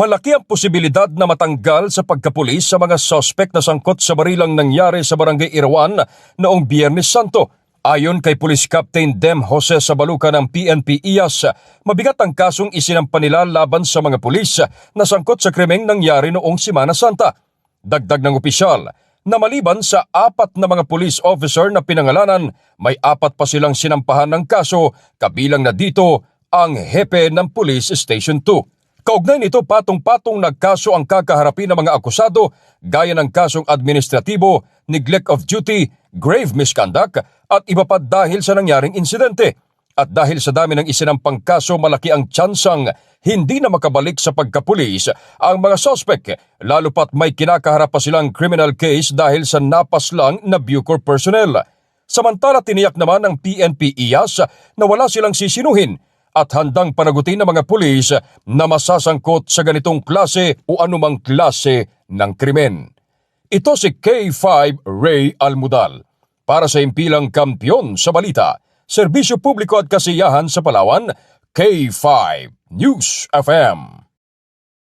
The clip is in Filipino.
Malaki ang posibilidad na matanggal sa pagkapulis sa mga sospek na sangkot sa barilang nangyari sa Barangay Irawan noong Biyernes Santo. Ayon kay Police Captain Dem Jose Sabaluca ng PNP IAS, mabigat ang kasong isinampa nila laban sa mga pulis na sangkot sa krimeng nangyari noong Semana Santa. Dagdag ng opisyal na maliban sa 4 na mga police officer na pinangalanan, may 4 pa silang sinampahan ng kaso, kabilang na dito ang hepe ng Police Station 2. Kaugnay nito, patong-patong nagkaso ang kakaharapin ng mga akusado gaya ng kasong administratibo, neglect of duty, grave misconduct at iba pa dahil sa nangyaring insidente. At dahil sa dami ng isinampang kaso, malaki ang tsansang hindi na makabalik sa pagkapulis ang mga sospek, lalo pat may kinakaharap pa silang criminal case dahil sa napaslang na Bucor personnel. Samantala, tiniyak naman ng PNP IAS na wala silang sisinuhin at handang panagutin ng mga pulis na masasangkot sa ganitong klase o anumang klase ng krimen. Ito si K5 Ray Almudal para sa Impilang Kampiyon sa Balita, Serbisyo Publiko at Kasiyahan sa Palawan, K5 News FM.